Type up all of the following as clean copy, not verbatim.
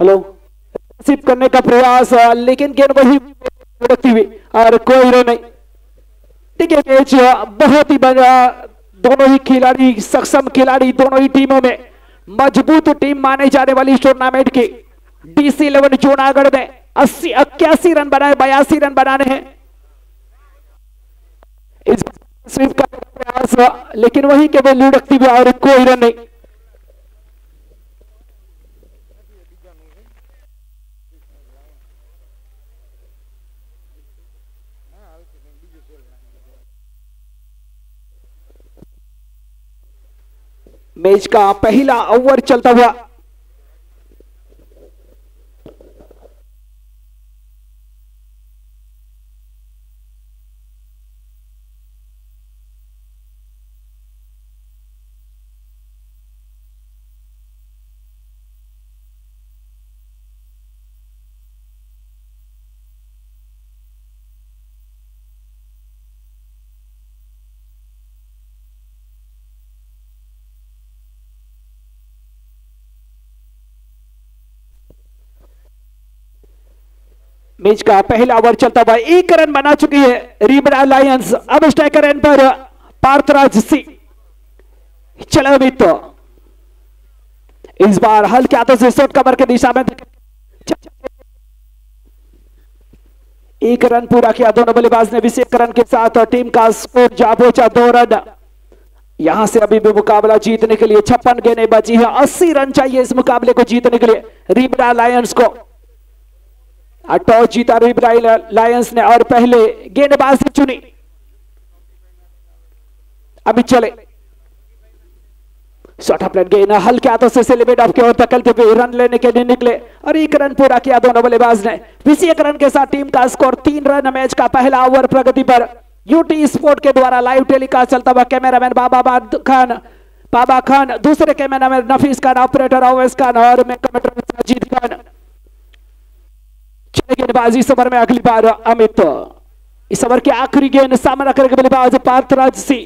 Hello receive करने का प्रयास, लेकिन गेंद वही लुढ़कती हुई और कोई रन नहीं। ठीक है, मैच बहुत ही बड़ा, दोनों ही खिलाड़ी सक्षम खिलाड़ी, दोनों ही टीमों में मजबूत टीम माने जाने वाली इस टूर्नामेंट की DC11 जूनागढ़ में 81 रन बनाए, 82 रन बनाने हैं। इस स्वीप का प्रयास, लेकिन वही केवल लुढ़कती हुई और कोई रन नहीं। मैच का पहला ओवर चलता हुआ। मैच का पहला ओवर चलता हुआ, 1 रन बना चुकी है रिबड़ा लायंस। अब स्ट्राइकर एंड पर पार्थराज सिंह। चलो अमित, इस बार हल्के हाथों से शॉर्ट कवर के दिशा में 1 रन पूरा किया दोनों बल्लेबाज ने। 21 रन के साथ टीम का स्कोर जा पहुंचा 2 रन। यहां से अभी भी मुकाबला जीतने के लिए 56 गेंदें बची है। 80 रन चाहिए इस मुकाबले को जीतने के लिए रिबड़ा लायंस को। टॉस जीता रिबड़ा लायंस ने और पहले गेंदबाजी चुनी। अभी चले शॉर्ट प्लेट गेंद हल्के हाथों से सेलिब्रेट ऑफ की ओर धकेलते हुए रन लेने के लिए निकले और 1 रन पूरा किया दोनों बल्लेबाज ने। 21 रन के साथ टीम का स्कोर 3 रन। मैच का पहला ओवर प्रगति पर यूटी स्पोर्ट के द्वारा लाइव टेलीकास्ट चलता हुआ। कैमरामैन बाबा खान, दूसरे कैमरामैन नफीस खान, ऑपरेटर अवैस खान और मैं कमेंटर साजिद खान। गेंदबाजी इस ओवर में अगली बार अमित। इस ओवर की आखिरी गेंद सामना करेंगे बल्लेबाज पार्थराज सिंह।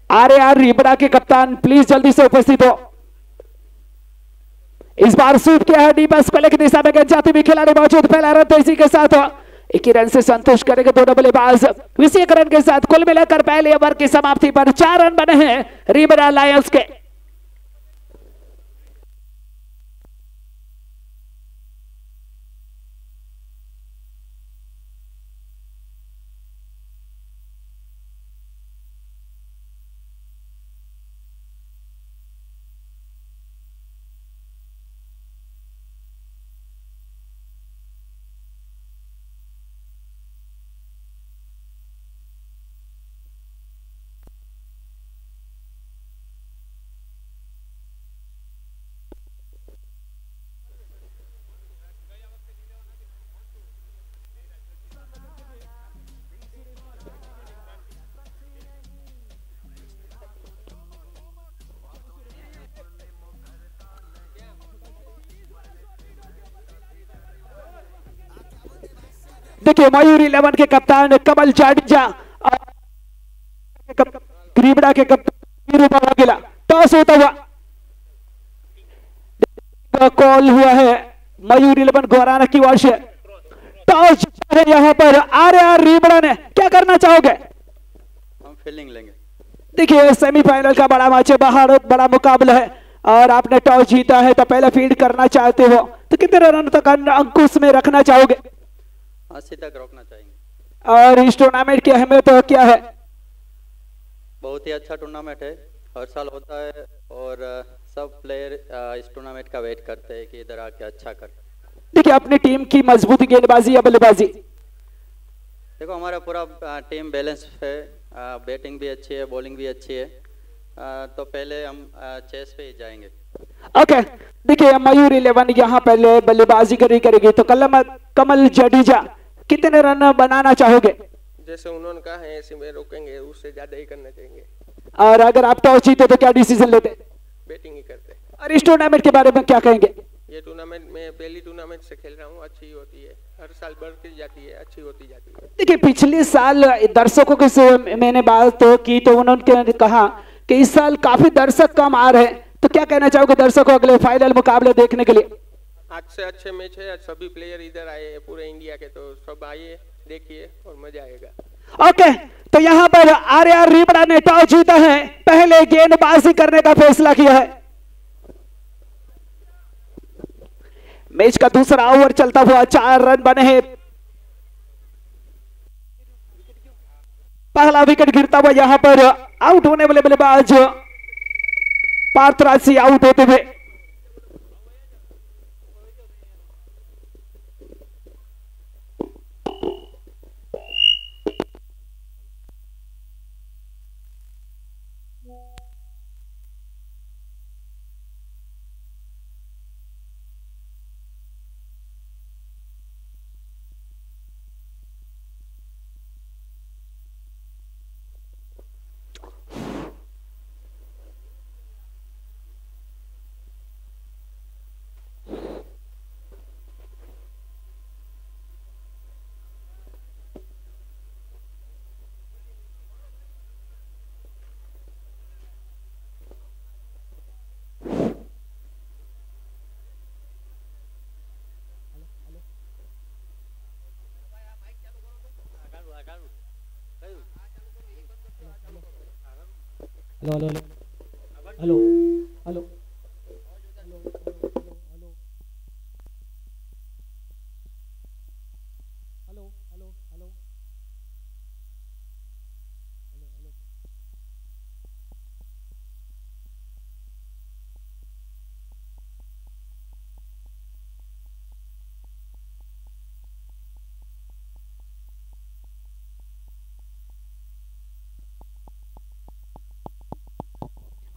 RAR रिबड़ा के कप्तान प्लीज जल्दी से उपस्थित हो। इस बार स्वीप किया है डीप स्क्वायर की दिशा में, जाती हुई खिलाड़ी मौजूद। पहला रन तो इसी के साथ 1 रन से संतुष्ट करेंगे दोनों बल्लेबाज। 21 रन के साथ कुल मिलाकर पहले ओवर की समाप्ति पर 4 रन बने हैं रिबड़ा लायंस के। देखिए मयूर 11 के कप्तान कमल जाडेजा, रिबड़ा के कप्तान टॉस होता हुआ कॉल हुआ है मयूर 11 गुआराना की ओर से। टॉस है यहां पर RAR रिबड़ा ने, क्या करना चाहोगे? हम फील्डिंग लेंगे। देखिए सेमीफाइनल का बड़ा मैच है, बाहर बड़ा मुकाबला है और आपने टॉस जीता है तो पहले फील्ड करना चाहते हो, तो कितने रन तक अंकुश में रखना चाहोगे? 80 तक रोकना चाहेंगे। और इस टूर्नामेंट की अहमियत क्या है? बहुत ही अच्छा टूर्नामेंट है, हर साल होता है और सब प्लेयर इस टूर्नामेंट का वेट करते हैं कि इधर आके अच्छा कर। देखिए अपनी टीम की मजबूती गेंदबाजी या बल्लेबाजी? देखो हमारा पूरा टीम बैलेंस है, बैटिंग भी अच्छी है, बॉलिंग भी अच्छी है, तो पहले हम चेस पे ही जाएंगे। ओके देखिए मयूर 11 यहाँ पहले बल्लेबाजी करेगी तो कमल जाडेजा कितने रन बनाना चाहोगे? जैसे उन्होंने कहा है ऐसे में रोकेंगे, उससे ज्यादा ही करना चाहेंगे। और अगर आप टॉस जीते तो क्या डिसीजन लेते? बैटिंग ही करते। और इस टूर्नामेंट के बारे में क्या कहेंगे? ये टूर्नामेंट में पहली टूर्नामेंट से खेल रहा हूँ, अच्छी होती है, हर साल बढ़ती जाती है, अच्छी होती जाती है। देखिए पिछले साल दर्शकों से मैंने बात की तो उन्होंने कहा कि इस साल काफी दर्शक कम आ रहे हैं, तो क्या कहना चाहोगे दर्शकों अगले फाइनल मुकाबले देखने के लिए? आज से अच्छे मैच है, आज सभी प्लेयर इधर आए हैं पूरे इंडिया के, तो सब आइए देखिए और मजा आएगा। ओके, तो यहाँ पर आरआर रीबड़ा ने टॉस जीता है, पहले गेंदबाजी करने का फैसला किया है। मैच का दूसरा ओवर चलता हुआ 4 रन बने हैं। पहला विकेट गिरता हुआ यहां पर आउट होने वाले बल्लेबाज पार्थराज सिंह आउट होते हुए। Hello hello hello hello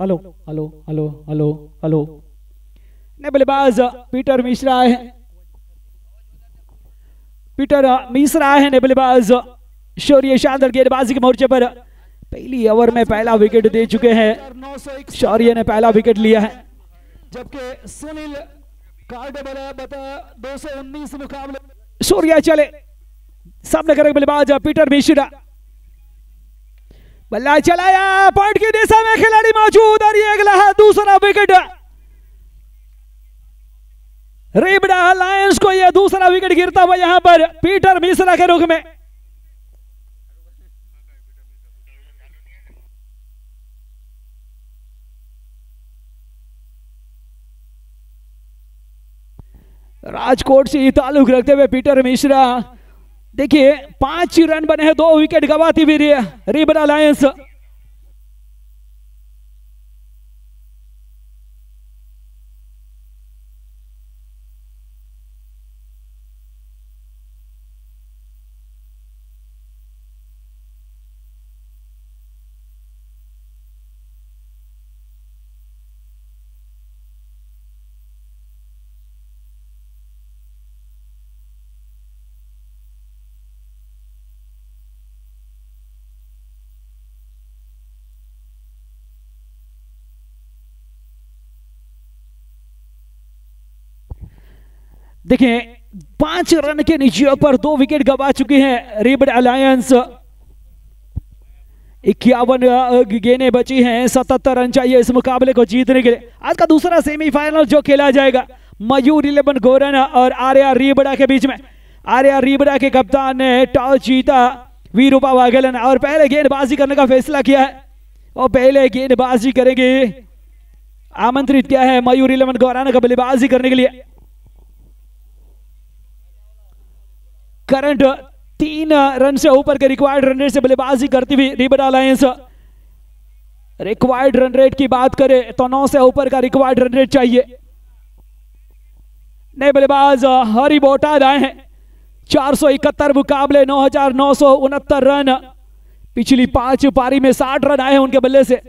hello hello hello hello hello ने बल्लेबाज पीटर मिश्रा है। पीटर मिश्रा है ने बल्लेबाज शौर्य शानदार गेंदबाजी के मोर्चे पर पहली ओवर में पहला विकेट दे चुके हैं। शौर्य ने पहला विकेट लिया है, जबकि सुनील बता 219 मुकाबले। शौर्य चले सामने करेंगे बल्लेबाज पीटर मिश्रा, बल्ला चलाया, पॉइंट की दिशा में खिलाड़ी मौजूद और ये अगला है दूसरा विकेट। रीबड़ा लायंस को यह दूसरा विकेट गिरता हुआ यहां पर पीटर मिश्रा के रुख में। राजकोट से ताल्लुक रखते हुए पीटर मिश्रा, देखिए 5 रन बने हैं, 2 विकेट गवाती हुई रीबड़ा लायंस। देखिए 5 रन के नीचे पर 2 विकेट गवा चुकी हैं रीबड़ा लायंस। 51 गेंदें बची हैं, 77 रन चाहिए इस मुकाबले को जीतने के लिए। आज का दूसरा सेमीफाइनल जो खेला जाएगा मयूर 11 गोरन और आर्या रीबड़ा के बीच में। आर्या रीबड़ा के कप्तान ने टॉस जीता वीरूपा वाघेलन और पहले गेंदबाजी करने का फैसला किया है और पहले गेंदबाजी करेंगे। आमंत्रित किया है मयूर 11 गोरन का बल्लेबाजी करने के लिए। करंट 3 रन से ऊपर के रिक्वायर्ड रन रेट से बल्लेबाजी करती हुई रीबड़ा लायंस। रिक्वायर्ड रन रेट की बात करें तो 9 से ऊपर का रिक्वायर्ड रन रेट चाहिए। नए बल्लेबाज हरी बोटाद आए हैं। 471 मुकाबले, 9,969 रन, पिछली 5 पारी में 60 रन आए हैं उनके बल्ले से।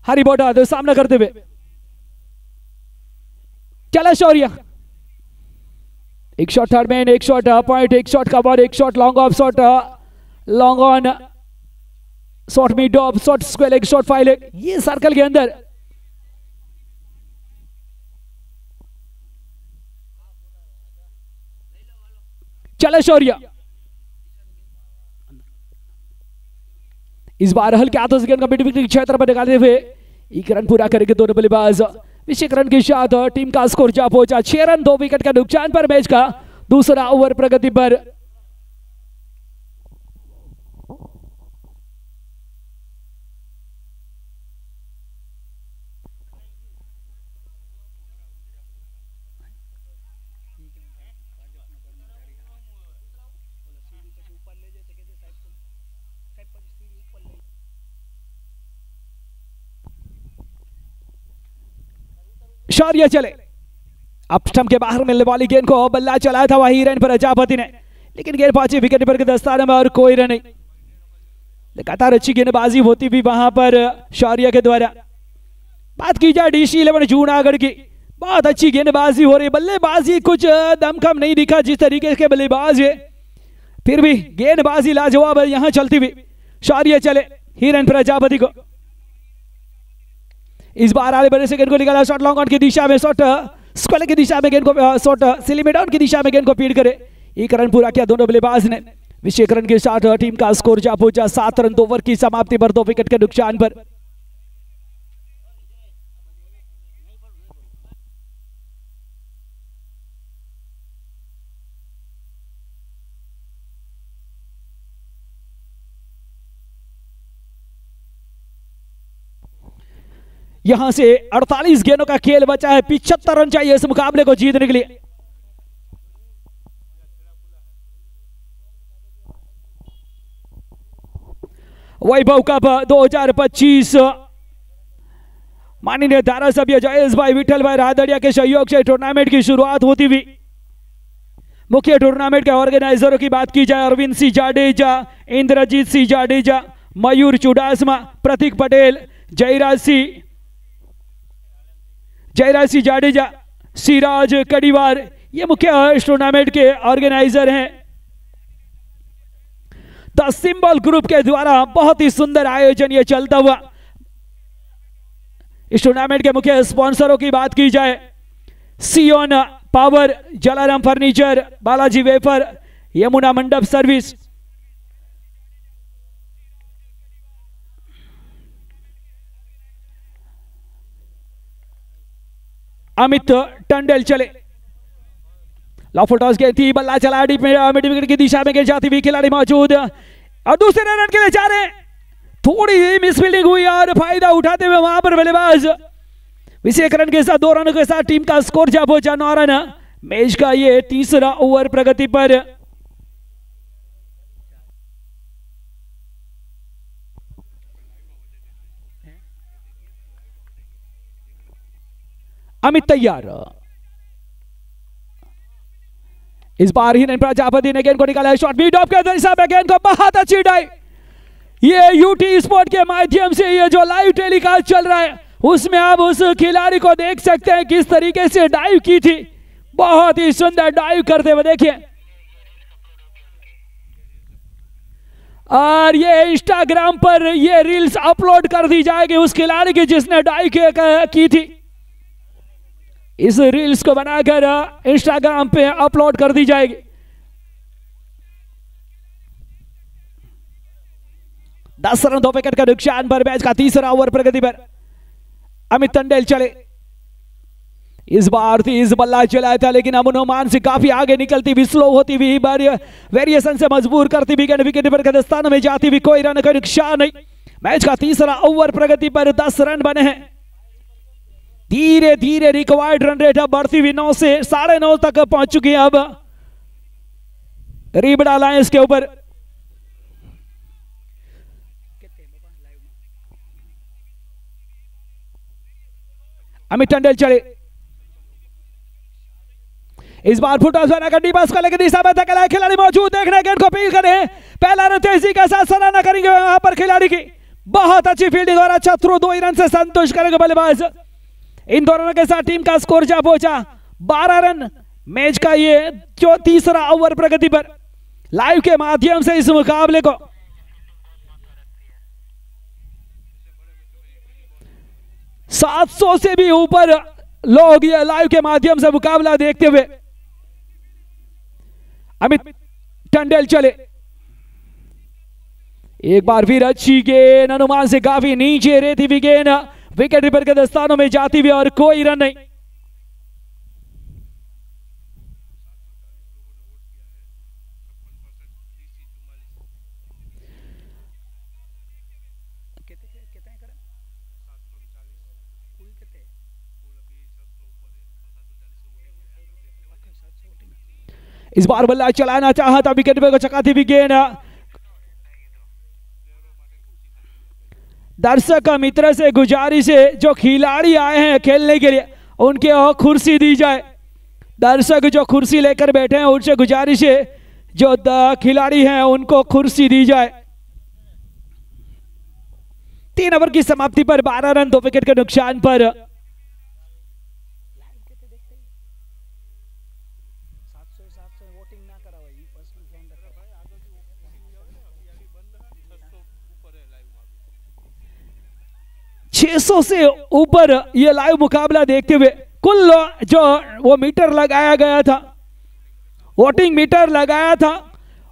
हरी बोटाद सामना करते हुए, चला शौर्य, एक शॉट थर्ड मैन, एक शॉट पॉइंट, एक शॉट कवर, एक shot long off, shot long on, shot mid of, shot square leg, shot five leg, ये सर्कल के अंदर। चले शौर्य, इस बार हल्के हाथों से गेंद को मिड विकेट क्षेत्र पर निकालते हुए एक रन पूरा करेंगे दोनों बल्लेबाज। विशेष रन के साथ टीम का स्कोर जा पहुंचा 6 रन 2 विकेट का नुकसान पर मैच का दूसरा ओवर प्रगति पर। शौर्य चले अब स्टंप के बाहर मिलने वाली गेंद को बल्ला चलाया था वही रन पर प्रजापति ने, लेकिन गेंद पहुंची विकेट पर के दस्ताने में और कोई रन नहीं। लगातार अच्छी गेंदबाजी होती हुई वहां पर शौर्य के द्वारा। बात की जाए DC 11 जूनागढ़ की, बहुत अच्छी गेंदबाजी हो रही, बल्लेबाजी कुछ दमखम नहीं दिखा जिस तरीके के बल्लेबाज है, फिर भी गेंदबाजी लाजवाब है यहां चलती हुई। शौर्य चले हिरन प्रजापति को, इस बार आगे बढ़ने से गेंद को निकाला, शॉट लॉन्ग ऑन की दिशा में, शॉट स्क्वायर की दिशा में गेंद को, शॉट स्लिम डाउन की दिशा में गेंद को फीड करे। एक रन पूरा किया दोनों बल्लेबाज ने। विशेष रन के साथ टीम का स्कोर जा पहुंचा 7 रन 2 ओवर की समाप्ति पर 2 विकेट के नुकसान पर। यहां से 48 गेंदों का खेल बचा है, 75 रन चाहिए इस मुकाबले को जीतने के लिए। वैभव कप 2025 माननीय धारा सभ्य जयेश भाई विठल भाई रादड़िया के सहयोग से टूर्नामेंट की शुरुआत होती हुई। मुख्य टूर्नामेंट के ऑर्गेनाइजरों की बात की जाए, अरविंद सिंह जाडेजा, इंद्रजीत सिंह जाडेजा, मयूर चुडासमा, प्रतीक पटेल, जयराज सिंह जाडेजा, सिराज कड़ीवार, ये मुख्य इस टूर्नामेंट के ऑर्गेनाइजर हैं। द सिंबल ग्रुप के द्वारा बहुत ही सुंदर आयोजन ये चलता हुआ। इस टूर्नामेंट के मुख्य स्पॉन्सरों की बात की जाए, Sion power, Jalaram furniture, Balaji wafer, Yamuna Mandap service, Amit Tandel चले। लॉफुल टॉस गई थी, बल्ला चला मिड विकेट की दिशा में गिर जाती हुई, खिलाड़ी मौजूद और दूसरे रन के लिए जा रहे, थोड़ी ही मिसफील्डिंग हुई और फायदा उठाते हुए वहां पर बल्लेबाज विशेष रन के साथ 2 रनों के साथ टीम का स्कोर जा पहुंचा 9 रन। मैच का ये तीसरा ओवर प्रगति पर। अमित तैयार, इस बार ही प्रजापति ने गेंद को निकाला, शॉट बीट ऑफ के दिशा में गेंद को, बहुत अच्छी डाइव। ये यूटी स्पोर्ट के माध्यम से ये जो लाइव टेलीकास्ट चल रहा है उसमें आप उस खिलाड़ी को देख सकते हैं किस तरीके से डाइव की थी, बहुत ही सुंदर डाइव करते हुए देखिए। और ये इंस्टाग्राम पर ये रील्स अपलोड कर दी जाएगी उस खिलाड़ी की जिसने डाइव की थी। इस रील्स को बनाकर इंस्टाग्राम पे अपलोड कर दी जाएगी। दस रन 2 विकेट का नुकसान पर मैच का तीसरा ओवर प्रगति पर। अमित टंडेल चले, इस बार थी इस बल्ला चलाया था लेकिन अनुमान से काफी आगे निकलती हुई, स्लो होती हुई, वेरिएशन से मजबूर करती हुई गेंद विकेट पर के स्थान में जाती हुई, कोई रन का नुकसान नहीं। मैच का तीसरा ओवर प्रगति पर 10 रन बने हैं। धीरे धीरे रिक्वायर्ड रन रेट अब बढ़ती हुई 9 से 9.5 तक पहुंच चुकी है। अब रीबड़ा लाइंस के ऊपर अमित टंडेल चले, इस बार फुटबॉल गड्डी पास को लेकर दिशा में धकेला, खिलाड़ी मौजूद, देखने गेंद को फील करे, पहला रन तेजी के साथ सराहना करेंगे वहां पर खिलाड़ी की, बहुत अच्छी फील्डिंग और अच्छा थ्रो, 2 ही रन से संतुष्ट करेंगे बल्लेबाज। इन दोनों के साथ टीम का स्कोर जा पहुंचा 12 रन। मैच का ये जो तीसरा ओवर प्रगति पर। लाइव के माध्यम से इस मुकाबले को 700 से भी ऊपर लोग ये लाइव के माध्यम से मुकाबला देखते हुए। अमित टंडेल चले, एक बार फिर अच्छी गेंद अनुमान से काफी नीचे रहती हुई गेंद विकेट कीपर के दस्तानों में जाती हुई और कोई रन नहीं। इस बार बल्ला चलाना चाहा था विकेट को चकाती हुई गेंद। दर्शक मित्र से गुजारिश है जो खिलाड़ी आए हैं खेलने के लिए उनके कुर्सी दी जाए। दर्शक जो कुर्सी लेकर बैठे हैं उनसे गुजारिश है जो खिलाड़ी हैं उनको कुर्सी दी जाए। 3 ओवर की समाप्ति पर 12 रन 2 विकेट के नुकसान पर $600 से ऊपर ये लाइव मुकाबला देखते हुए कुल जो वो मीटर लगाया गया था, वोटिंग मीटर लगाया था,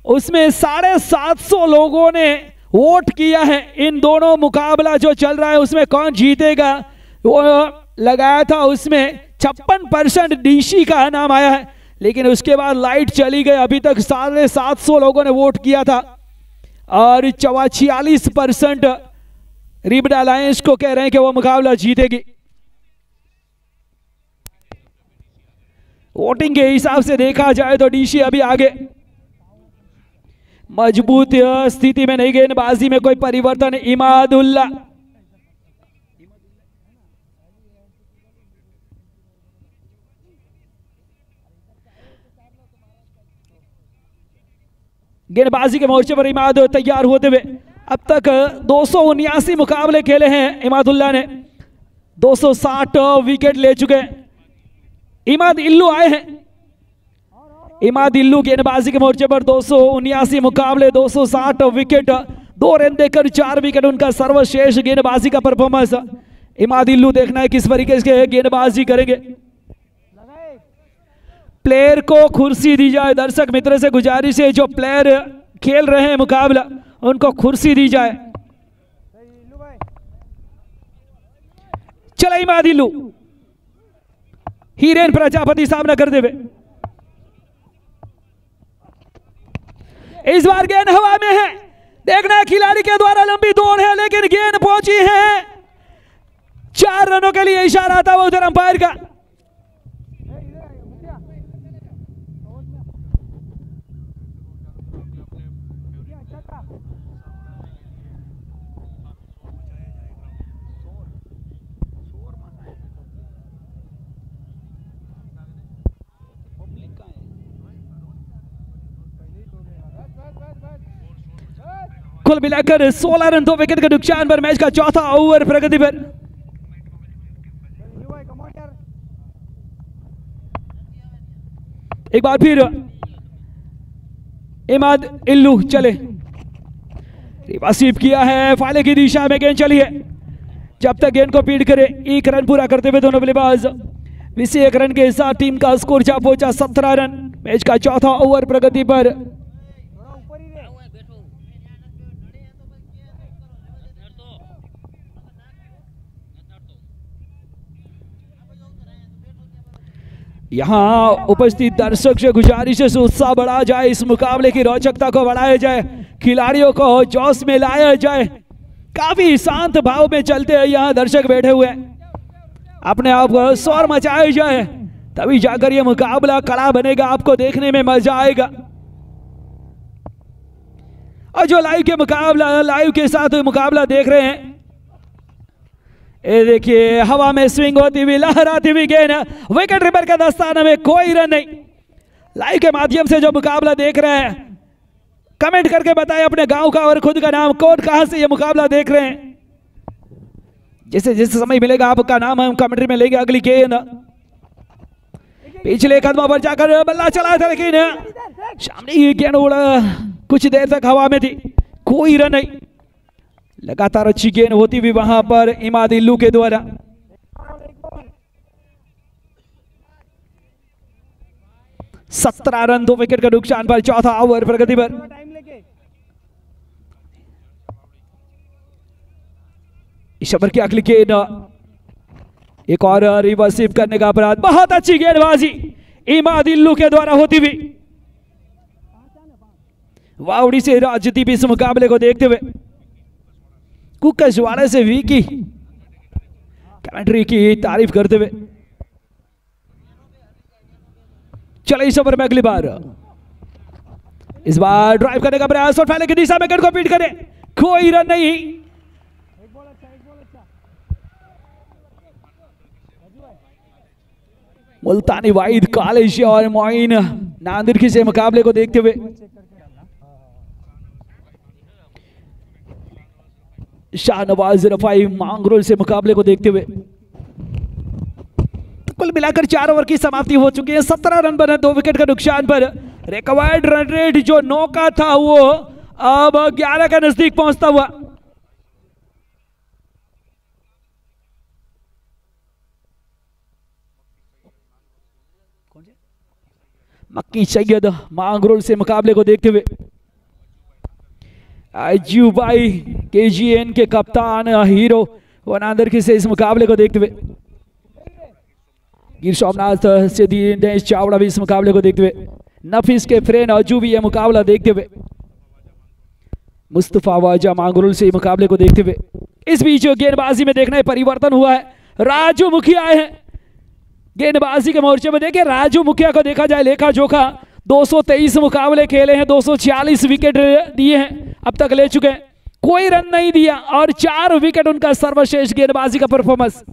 उसमें 750 लोगों ने वोट किया है। इन दोनों मुकाबला जो चल रहा है उसमें कौन जीतेगा वो लगाया था, उसमें 56% डीसी का नाम आया है। लेकिन उसके बाद लाइट चली गई। अभी तक 750 लोगों ने वोट किया था और 46% रिबन अलायंस को कह रहे हैं कि वो मुकाबला जीतेगी। वोटिंग के हिसाब से देखा जाए तो डीसी अभी आगे। मजबूत स्थिति में नहीं, गेंदबाजी में कोई परिवर्तन। इमादुल्ला गेंदबाजी के मोर्चे पर इमाद तैयार होते हुए अब तक 279 मुकाबले खेले हैं। इमादुल्ला ने 260 विकेट ले चुके हैं। इमाद इल्लू आए हैं। इमाद इल्लू गेंदबाजी के मोर्चे पर 279 मुकाबले, 260 विकेट, 2 रन देकर 4 विकेट उनका सर्वश्रेष्ठ गेंदबाजी का परफॉर्मेंस। इमाद इल्लू देखना है किस तरीके से गेंदबाजी करेंगे। प्लेयर को कुर्सी दी जाए। दर्शक मित्र से गुजारिश है जो प्लेयर खेल रहे हैं मुकाबला उनको कुर्सी दी जाए। चला इमाद इल्लू, हीरेन प्रजापति सामना करते हुए। इस बार गेंद हवा में है। देखना है खिलाड़ी के द्वारा लंबी दौड़ है लेकिन गेंद पहुंची है। 4 रनों के लिए इशारा था वो उधर अंपायर का। कुल मिलाकर 16 रन 2 विकेट के नुकसान पर मैच का चौथा ओवर प्रगति पर। एक बार फिर इमाद इल्लू चले, रिसीव किया है, फाले की दिशा में गेंद चली है। जब तक गेंद को पीड़ करे 1 रन पूरा करते हुए दोनों बल्लेबाज 21 रन के साथ टीम का स्कोर जा पहुंचा 17 रन। मैच का चौथा ओवर प्रगति पर। यहां उपस्थित दर्शक से गुजारिश है उत्साह बढ़ा जाए, इस मुकाबले की रोचकता को बढ़ाया जाए, खिलाड़ियों को जोश में लाया जाए। काफी शांत भाव में चलते हैं यहां दर्शक बैठे हुए हैं। अपने आप को शोर मचाया जाए तभी जाकर यह मुकाबला कड़ा बनेगा, आपको देखने में मजा आएगा। और जो लाइव के साथ मुकाबला देख रहे हैं, ये देखिए हवा में स्विंग होती हुई लहराती हुई गेंद, विकेट कीपर का दस्ताना में कोई रन नहीं। लाइव के माध्यम से जो मुकाबला देख रहे हैं कमेंट करके बताएं अपने गांव का और खुद का नाम, कौन कहां से ये मुकाबला देख रहे हैं। जिस समय मिलेगा आपका नाम हम कमेंट्री में लेंगे। अगली गेंद पिछले कदमों पर जाकर बल्ला चला था लेकिन सामने ये गेंद उड़ा, कुछ देर तक हवा में थी, कोई रन नहीं। लगातार अच्छी गेंद होती हुई वहां पर इमाद इल्लू के द्वारा। सत्रह रन 2 विकेट का नुकसान पर चौथा ओवर प्रगति पर। इस ओवर की अगली गेंद, एक और रिवर्सिव करने का अपराध। बहुत अच्छी गेंदबाजी इमाद इल्लू के द्वारा होती हुई। वावड़ी से राजदीप इस मुकाबले को देखते हुए कुकसवाड़ा से विकी कमेंट्री की तारीफ करते हुए। चले इस ओवर में अगली बार, इस बार ड्राइव करने का प्रयास और पहले की दिशा में गेंद को पीट करे, कोई रन नहीं। मुल्तानी वाहिद कॉलेज और मोइन नांदिर से मुकाबले को देखते हुए शाहनवाज रफाई मांगरोल से मुकाबले को देखते हुए। कुल मिलाकर 4 ओवर की समाप्ति हो चुकी है। 17 रन बने, 2 विकेट का नुकसान पर रिक्वायर्ड रन रेट जो 9 का था वो अब 11 का नजदीक पहुंचता हुआ। मक्की सैयद मांगरोल से मुकाबले को देखते हुए अजीब भाई KGN के कप्तान हीरो वनांदर की से इस मुकाबले को देखते हुए। गिर सोमनाथ से दिनेश चावड़ा भी इस मुकाबले को देखते हुए। नफीस के फ्रेंड अजू भी यह मुकाबला देखते हुए। मुस्तफा वाजा मांगरोल से मुकाबले को देखते हुए। इस बीच गेंदबाजी में देखना है परिवर्तन हुआ है। राजू मुखिया आए हैं गेंदबाजी के मोर्चे में। देखिए राजू मुखिया को देखा जाए लेखा जोखा 223 मुकाबले खेले हैं, 246 विकेट दिए हैं, अब तक ले चुके हैं, कोई रन नहीं दिया और 4 विकेट उनका सर्वश्रेष्ठ गेंदबाजी का परफॉर्मेंस।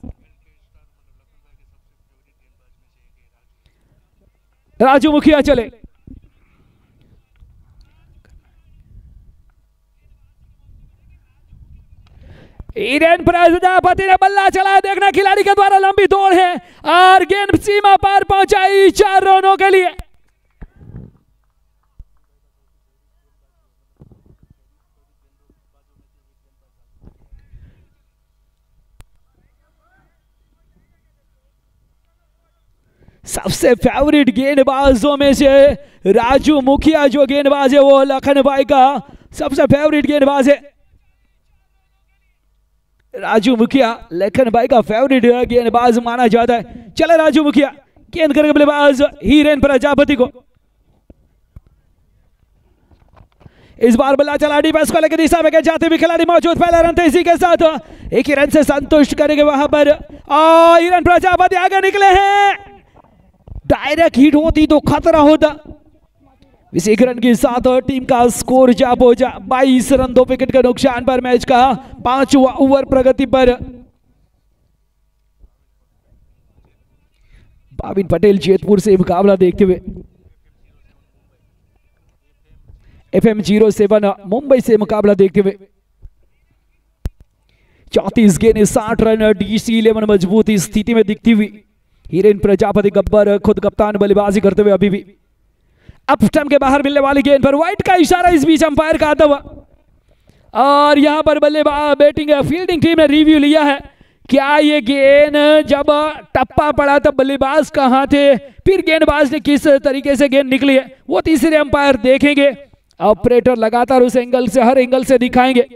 राजू मुखिया चले, ईरेन प्रजापति ने बल्ला चलाया। देखना खिलाड़ी के द्वारा लंबी दौड़ है और गेंद सीमा पार पहुंचाई 4 रनों के लिए। सबसे फेवरेट गेंदबाजों में से राजू मुखिया जो गेंदबाज है वो लखन भाई का सबसे फेवरेट गेंदबाज है। राजू मुखिया लखन भाई का फेवरेट गेंदबाज माना जाता है। चले राजू मुखिया गेंद करके बल्लेबाज हीरेन प्रजापति को। इस बार बल्ला चला डी बस को लेकर दिशा में जाते हुए खिलाड़ी मौजूद, पहला रन थे इसी के साथ, एक ही रन से संतुष्ट करेंगे वहां पर और हीरेन प्रजापति आगे निकले हैं। डायरेक्ट हिट होती तो खतरा होता। इस 1 रन के साथ टीम का स्कोर जा पहुंचा 22 रन, 2 विकेट का नुकसान पर मैच का 5वां ओवर प्रगति पर। भाविन पटेल जेतपुर से मुकाबला देखते हुए। FM 07 मुंबई से मुकाबला देखते हुए। 34 गेंदें 60 रन, DC 11 मजबूत स्थिति में दिखती हुई। हीरेन प्रजापति गब्बर खुद कप्तान बल्लेबाजी करते हुए अभी भी। अप स्टंप के बाहर मिलने वाली गेंद पर वाइट का इशारा इस बीच अंपायर का आता हुआ और यहां पर बल्लेबाज बैटिंग फील्डिंग टीम ने रिव्यू लिया है। क्या ये गेंद जब टप्पा पड़ा तब बल्लेबाज कहां थे, फिर गेंदबाज ने किस तरीके से गेंद निकली है वो तीसरे अंपायर देखेंगे। ऑपरेटर लगातार उस एंगल से हर एंगल से दिखाएंगे।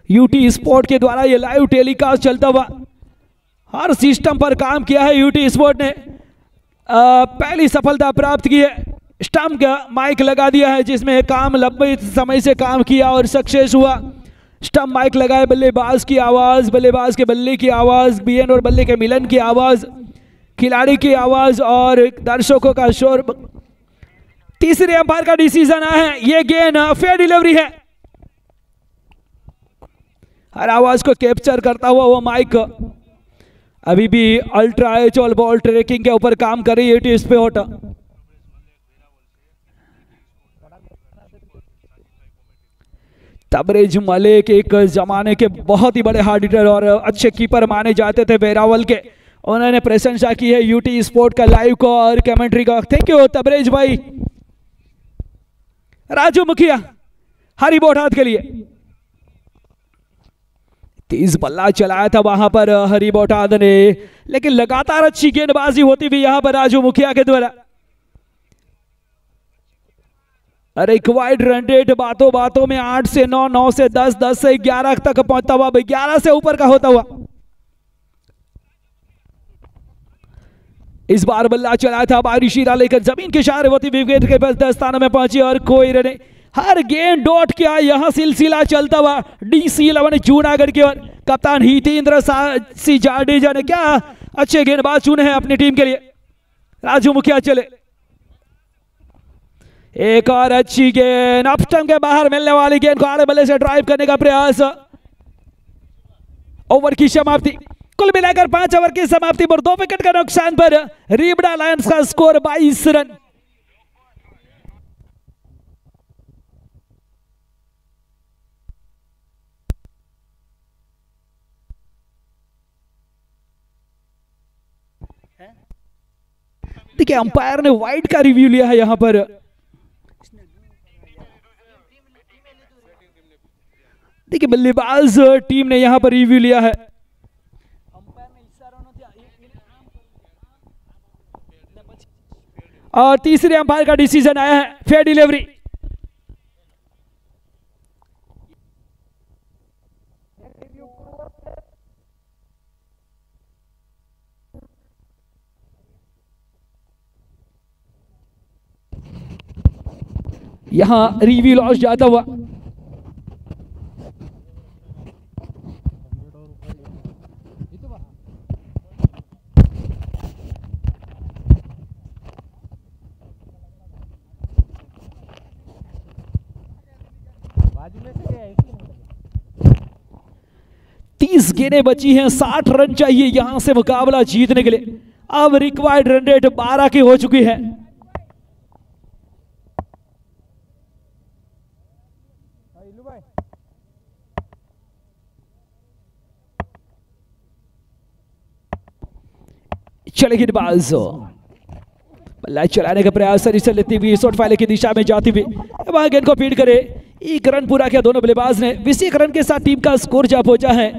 यूटी स्पोर्ट के द्वारा ये लाइव टेलीकास्ट चलता हुआ हर सिस्टम पर काम किया है। यूटी स्पोर्ट ने पहली सफलता प्राप्त की है। स्टंप का माइक लगा दिया है जिसमें काम लंबे समय से काम किया और सक्सेस हुआ। स्टंप माइक लगाए, बल्लेबाज की आवाज, बल्लेबाज के बल्ले की आवाज, बीएन और बल्ले के मिलन की आवाज, खिलाड़ी की आवाज और दर्शकों का शोर। तीसरे अंपायर का डिसीजन आया है, ये गेंद फेयर डिलीवरी है। हर आवाज को कैप्चर करता हुआ वो माइक अभी भी अल्ट्रा एच और बॉल ट्रैकिंग के ऊपर काम कर रही है यूटी स्पोर्ट। तबरेज मलिक एक जमाने के बहुत ही बड़े हार्ड हिटर और अच्छे कीपर माने जाते थे वेरावल के, उन्होंने प्रशंसा की है यूटी स्पोर्ट का लाइव को और कमेंट्री का। थैंक यू तबरेज भाई। राजू मुखिया हरी बोटाद के लिए तेज बल्ला चलाया था वहां पर हरी बोटाद ने, लेकिन लगातार अच्छी गेंदबाजी होती हुई यहां पर राजू मुखिया के द्वारा। रिक्वायर्ड रन रेट बातों बातों में 8 से 9, 9 से 10, 10 से 11 तक पहुंचता हुआ, 11 से ऊपर का होता हुआ। इस बार बल्ला चलाया था बारिशीरा लेकर जमीन के इशारे होती विकेट के पास 10 स्थानों में पहुंची और कोई रन। हर गेंद डॉट किया, यहां सिलसिला चलता हुआ DC 11 जूनागढ़ की ओर। कप्तान हितेंद्र सिंह जाडेजा ने क्या अच्छे गेंदबाज चुने हैं अपनी टीम के लिए। राजू मुखिया चले, एक और अच्छी गेंद, अप स्टंप के बाहर मिलने वाली गेंद को आड़े बल्ले से ड्राइव करने का प्रयास। ओवर की समाप्ति, कुल मिलाकर 5 ओवर की समाप्ति पर 2 विकेट का नुकसान पर रीबड़ा लायंस का स्कोर 22 रन। देखिए अंपायर ने वाइड का रिव्यू लिया है यहां पर। देखिए बल्लेबाज टीम ने यहां पर रिव्यू लिया है। और तीसरे अंपायर का डिसीजन आया है फेयर डिलीवरी। यहां रिव्यू लॉस जाता हुआ। तीस गेंदें बची हैं, 60 रन चाहिए यहां से मुकाबला जीतने के लिए। अब रिक्वायर्ड रन रेट 12 की हो चुकी है। चले गेंदबाज बल्ला चलाने का प्रयास से लेती हुई शॉट फाइले की दिशा में जाती हुई वहां गेंद को फीड करे। 1 रन पूरा किया दोनों बल्लेबाज ने। 21 रन के साथ टीम का स्कोर जा पहुंचा है।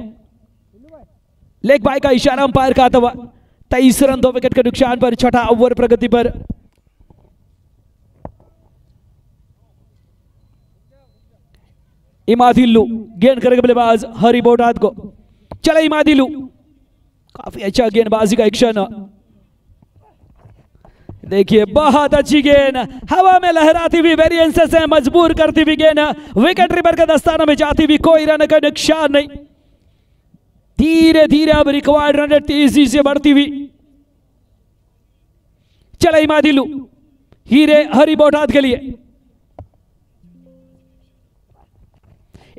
लेग बाय का इशारा अंपायर का आता हुआ। 23 रन 2 विकेट के नुकसान पर छठा ओवर प्रगति पर। इमादिल्लू गेंद करेगा बल्लेबाज हरी बोटाद को। चले इमादिल्लू, काफी अच्छा गेंदबाजी का एक्शन। देखिए बहुत अच्छी गेंद, हवा में लहराती हुई वेरिएंस से मजबूर करती हुई गेंद विकेट रीपर के दस्तानों में जाती हुई, कोई रन का नुकसान नहीं। धीरे धीरे अब रिक्वायर्ड रन तेजी से बढ़ती हुई। चले इमादिल्लू हीरे हरी बोटाद के लिए।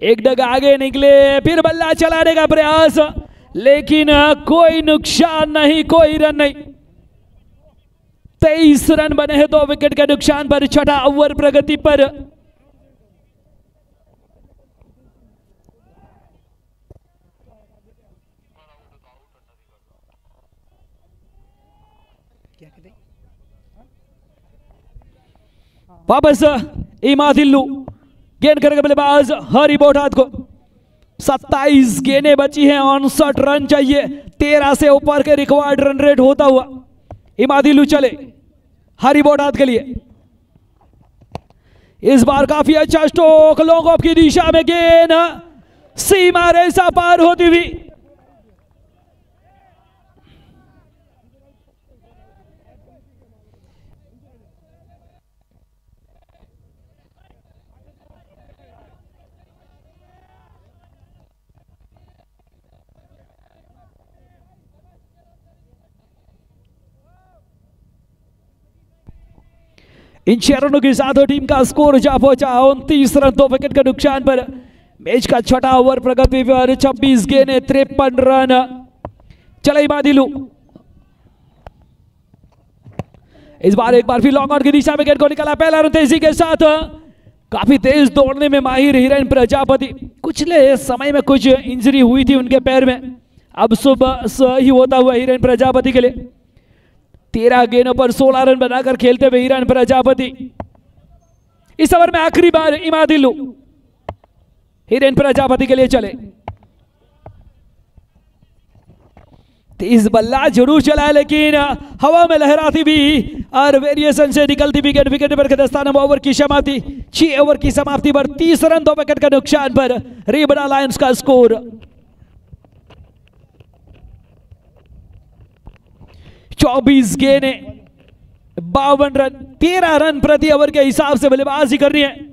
एक डग आगे निकले, फिर बल्ला चलाने का प्रयास, लेकिन कोई नुकसान नहीं, कोई रन नहीं। 23 रन बने हैं 2 विकेट के नुकसान पर छठा ओवर प्रगति पर। वापस इमादिल्लू गेंद करेगा बल्लेबाज हरी बोटाद को। 27 गेंदें बची हैं, 59 रन चाहिए। 13 से ऊपर के रिक्वायर्ड रन रेट होता हुआ इमादिल्लू चले हरी बोटाद के लिए। इस बार काफी अच्छा स्ट्रोक, लॉन्ग ऑफ की दिशा में गेंद सीमा रेखा पार होती हुई। इन 6 रनों के साथ टीम का स्कोर जा पहुंचा 29 रन 2 विकेट के नुकसान पर। मैच का छठा ओवर प्रगति पर 26 गेंदें 53 रन। चले इमादिल्लू, इस बार एक बार फिर लॉन्ग आउट की दिशा में गेंद को निकाला। पहला रन तेजी के साथ, काफी तेज दौड़ने में माहिर हिरेन प्रजापति। पिछले समय में कुछ इंजरी हुई थी उनके पैर में, अब सुबह सही होता हुआ हिरेन प्रजापति के लिए। 13 गेंदों पर 16 रन बनाकर खेलते हुए हिरेन प्रजापति। इस ओवर में आखिरी बार इमादिल्लू हिरेन प्रजापति के लिए चले। तेज बल्ला जरूर चला है, लेकिन हवा में लहराती हुई और वेरिएशन से निकलती हुई गेंद विकेट पर कदस्तान ओवर की समाप्ति। 6 ओवर की समाप्ति पर 30 रन 2 विकेट का नुकसान पर रेबड़ा लायंस का स्कोर 24 गेंदें 52 रन, 13 रन प्रति ओवर के हिसाब से बल्लेबाजी करनी है।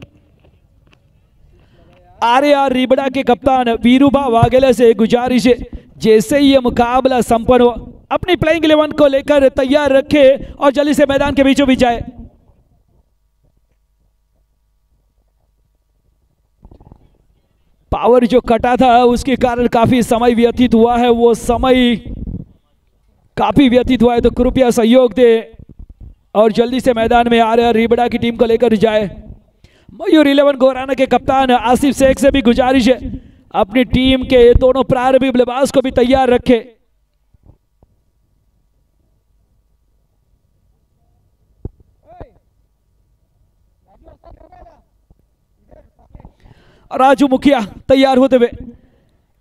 आरआर रेबड़ा के कप्तान वीरूबा वाघेला से गुजारिश है, जैसे ही यह मुकाबला संपन्न हो अपनी प्लेइंग 11 को लेकर तैयार रखे और जल्दी से मैदान के बीचों बीच जाए। पावर जो कटा था उसके कारण काफी समय व्यतीत हुआ है, वो समय काफी व्यतीत हुआ है, तो कृपया सहयोग दे और जल्दी से मैदान में आरआर रेबड़ा की टीम को लेकर जाए। मयूर 11 गोराना के कप्तान आसिफ शेख से भी गुजारिश है, अपनी टीम के दोनों प्रारंभिक बल्लेबाज को भी तैयार रखे। राजू मुखिया तैयार होते हुए,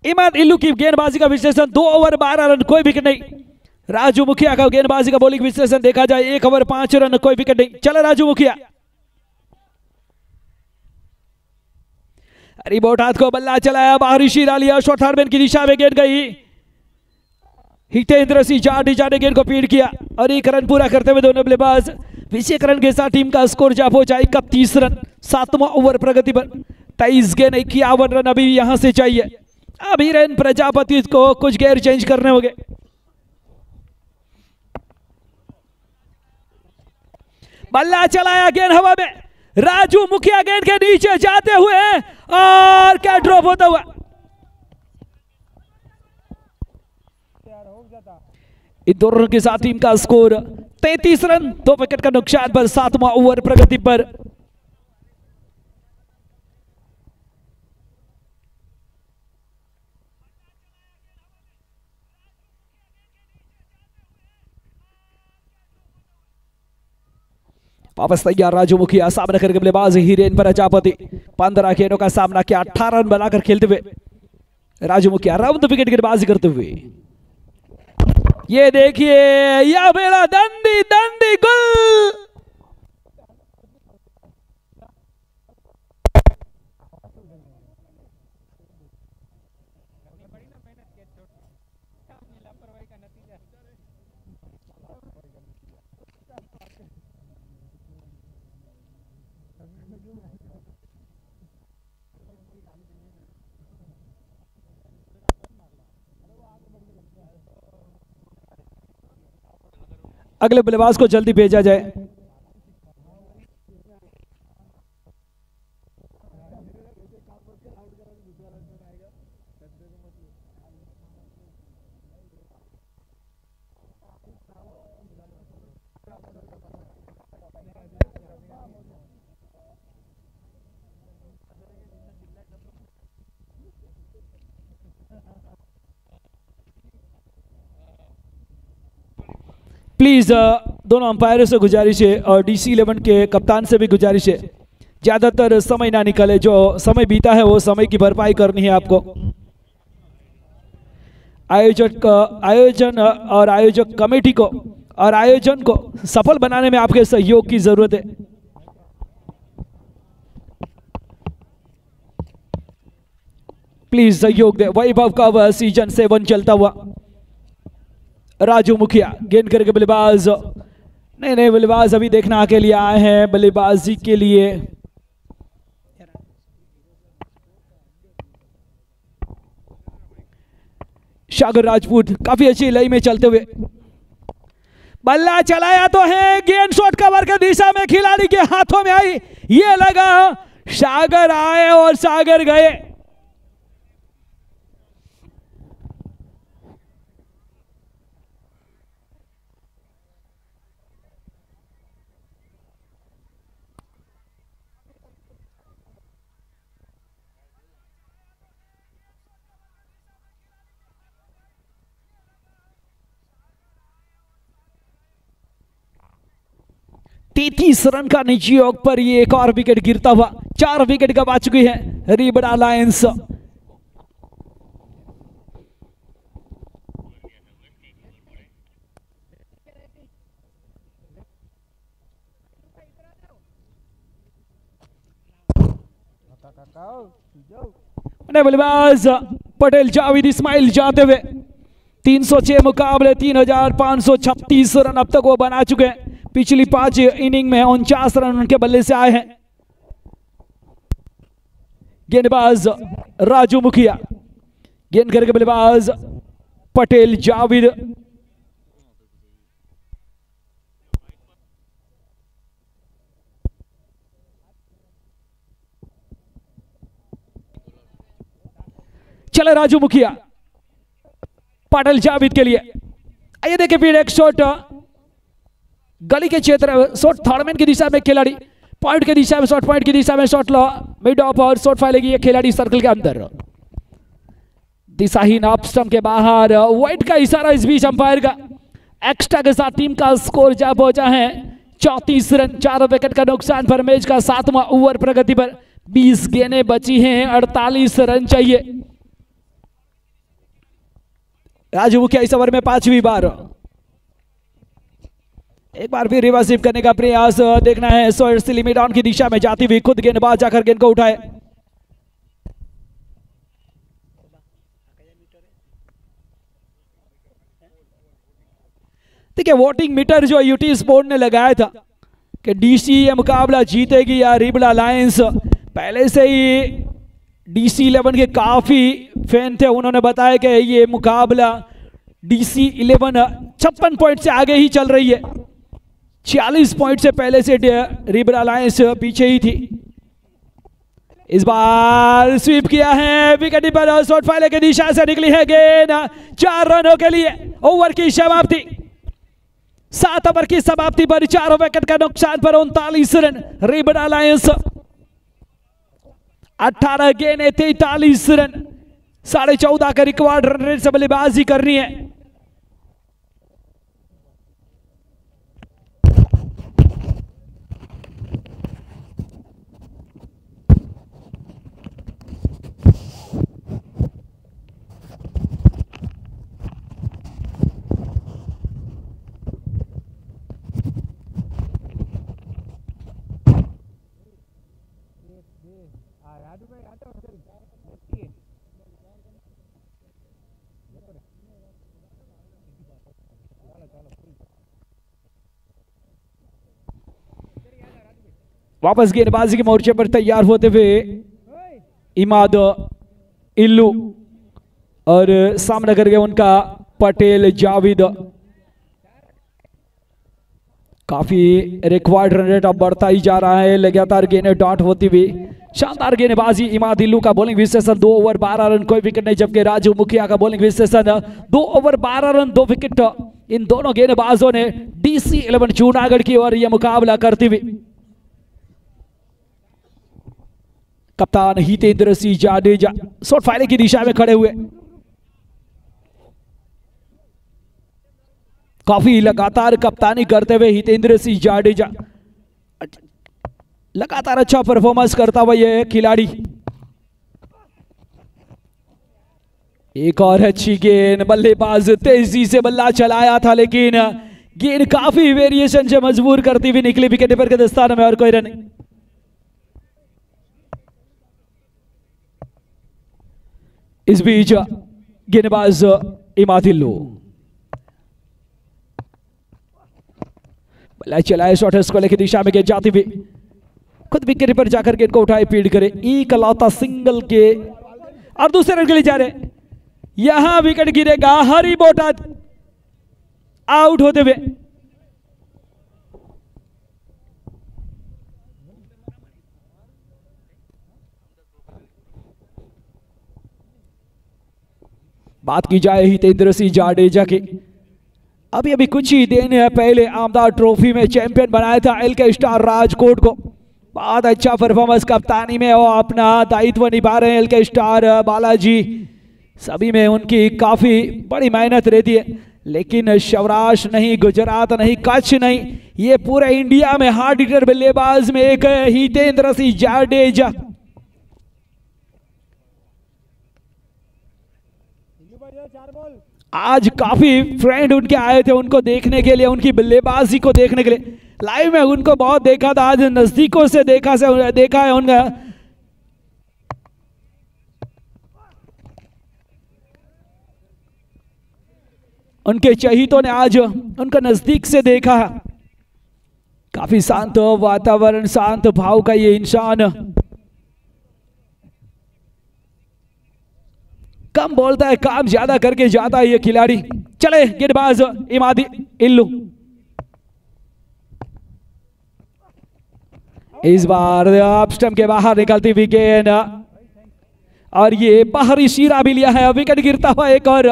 इमाद इल्लू की गेंदबाजी का विश्लेषण 2 ओवर 12 रन कोई विकेट नहीं। राजू मुखिया का गेंदबाजी का बॉलिंग विश्लेषण देखा जाए 1 ओवर 5 रन कोई विकेट नहीं। चला राजू मुखिया, रिबोट हाथ को बल्ला चलाया, बाहरी शीरा लिया, शॉर्ट हार्डमैन की दिशा में गेंद गई। हितेंद्र सिंह जाडेजा ने गेंद को फीड किया और 1 रन पूरा करते हुए दोनों बल्लेबाज विशेष रन के साथ टीम का स्कोर जा पहुंचा 31 रन। 7वां ओवर प्रगति पर 23 गेंद 51 रन अभी यहां से चाहिए। अभी रन प्रजापति को कुछ गेयर चेंज करने होंगे। बल्ला चलाया, गेंद हवा में, राजू मुखिया गेंद के नीचे जाते हुए और क्या ड्रॉप होता हुआ। इन दोनों के साथ टीम का स्कोर 33 रन 2 विकेट का नुकसान पर 7वां ओवर प्रगति पर। वापस तैयार राजू मुखिया, सामने करके बल्लेबाज हिरेन प्रजापति 15 गेंदों का सामना किया, 18 रन बनाकर खेलते हुए राजू मुखिया राउंड विकेट गेंदबाजी करते हुए। ये देखिए, यह मेरा दंडी दंडी गुल। अगले बल्लेबाज को जल्दी भेजा जाए। प्लीज दोनों अंपायरों से गुजारिश है और DC 11 के कप्तान से भी गुजारिश है, ज्यादातर समय ना निकले, जो समय बीता है वो समय की भरपाई करनी है आपको। आयोजन और आयोजक कमेटी को और आयोजन को सफल बनाने में आपके सहयोग की जरूरत है। प्लीज सहयोग दे। वैभव का वह सीजन 7 चलता हुआ। राजू मुखिया गेंद करके बल्लेबाज, नए बल्लेबाज अभी देखना के लिए आए हैं बल्लेबाजी के लिए। सागर राजपूत काफी अच्छी लय में चलते हुए, बल्ला चलाया तो है, गेंद शॉट कवर के दिशा में खिलाड़ी के हाथों में आई, ये लगा सागर आए और सागर गए। तीस रन का निजी योग पर ये एक और विकेट गिरता हुआ, 4 विकेट गवा चुकी है रेबड़ा लायंस। बल्लेबाज पटेल जावेद इस्माइल जाते हुए 306 मुकाबले 3536 रन अब तक वो बना चुके हैं। पिछली 5 इनिंग में 49 रन उनके बल्ले से आए हैं। गेंदबाज राजू मुखिया, गेंद करके बल्लेबाज पटेल जावेद। चले राजू मुखिया पटेल जावेद के लिए। आइए देखें फिर एक शॉट गली के क्षेत्र, शॉट थर्डमैन की दिशा में खिलाड़ी, पॉइंट की दिशा में शॉट, पॉइंट की दिशा में शॉट लो मिड ऑफ और शॉट फाइलेगी ये खिलाड़ी सर्कल के अंदर। दिशाहीन ऑफ स्टंप के बाहर, वाइट का इशारा इस बीच अंपायर का। एक्स्ट्रा के साथ टीम का स्कोर जा पहुंचा है 34 रन, 4 विकेट का नुकसान पर मैच का 7वां ओवर प्रगति पर। 20 गेंदें बची हैं, 48 रन चाहिए। राजू मुखिया इस ओवर में 5वीं बार, एक बार फिर रिवर्सिव करने का प्रयास देखना है। सोर्स लिमिट ऑन की दिशा में जाती हुई खुद गेंदबाज जाकर गेंद को उठाए। देखिए वोटिंग मीटर जो यूटी स्पोर्ट ने लगाया था कि डीसी ये मुकाबला जीतेगी या रिबड़ा लायंस, पहले से ही डीसी 11 के काफी फैन थे। उन्होंने बताया कि ये मुकाबला डीसी 11 56 पॉइंट से आगे ही चल रही है। 40 पॉइंट से पहले से रिबड़ा लायंस पीछे ही थी। इस बार स्वीप किया है, विकेट पर शॉट फाइले की दिशा से निकली है गेंद। 4 रनों के लिए ओवर की समाप्ति। 7 ओवर की समाप्ति पर 4 विकेट का नुकसान पर 39 रन। रिबड़ा लायंस 18 गेंदें 43 रन, 14.5 का रिकॉर्ड रन रेट से बल्लेबाजी करनी है। वापस गेंदबाजी के मोर्चे पर तैयार होते हुए इमाद इल्लू और सामने करके उनका पटेल जावेद। काफी रिक्वायर्ड रन रेट अब बढ़ता ही जा रहा है, लगातार गेंदें डॉट होती हुई। शानदार गेंदबाजी इमाद इल्लू का बॉलिंग विशेषण 2 ओवर 12 रन, कोई विकेट नहीं, जबकि राजू मुखिया का बॉलिंग विशेषण 2 ओवर 12 रन 2 विकेट। इन दोनों गेंदबाजों ने डीसी 11 जूनागढ़ की ओर यह मुकाबला करती हुई। कप्तान हितेंद्र सिंह जाडेजा शॉट फाइले की दिशा में खड़े हुए। काफी लगातार कप्तानी करते हुए हितेंद्र सिंह जाडेजा लगातार अच्छा परफॉर्मेंस करता हुआ यह खिलाड़ी। एक और अच्छी गेंद, बल्लेबाज तेजी से बल्ला चलाया था लेकिन गेंद काफी वेरिएशन से मजबूर करती हुई निकली विकेट पर के दस्ताने में और कोई रन नहीं। इस बीच गेंदबाज इमाद इल्लू बल्ला चलाए, शॉट को लेकर दिशा में गेंद जाती हुई खुद विकेट पर जाकर गेंद को उठाए, फील्ड करे, इकलौता सिंगल के और दूसरे रन के लिए जा रहे। यहां विकेट गिरेगा, हरी बोटा आउट होते हुए। बात की जाए हितेंद्र सिंह जाडेजा की, अभी अभी कुछ ही दिन पहले आमदार ट्रॉफी में चैंपियन बनाया था एलके स्टार राजकोट को। बहुत अच्छा परफॉर्मेंस कप्तानी में और अपना दायित्व निभा रहे हैं एलके स्टार बालाजी। सभी में उनकी काफी बड़ी मेहनत रहती है, लेकिन सौराष्ट्र नहीं, गुजरात नहीं, कच्छ नहीं, ये पूरे इंडिया में हार्ड हिटर बल्लेबाज में एक हितेंद्र सिंह जाडेजा। आज काफी फ्रेंड उनके आए थे उनको देखने के लिए, उनकी बल्लेबाजी को देखने के लिए। लाइव में उनको बहुत देखा था, आज नजदीकों से देखा है उनका उनके चहीतों ने आज उनका नजदीक से देखा। काफी शांत वातावरण, शांत भाव का ये इंसान, कम बोलता है, काम ज्यादा करके जाता है ये खिलाड़ी। चले गेंदबाज इमाद इल्लू, इस बार ऑफ स्टंप के बाहर निकलती हुई गेंद और ये बाहरी शीरा भी लिया है। विकेट गिरता हुआ एक और,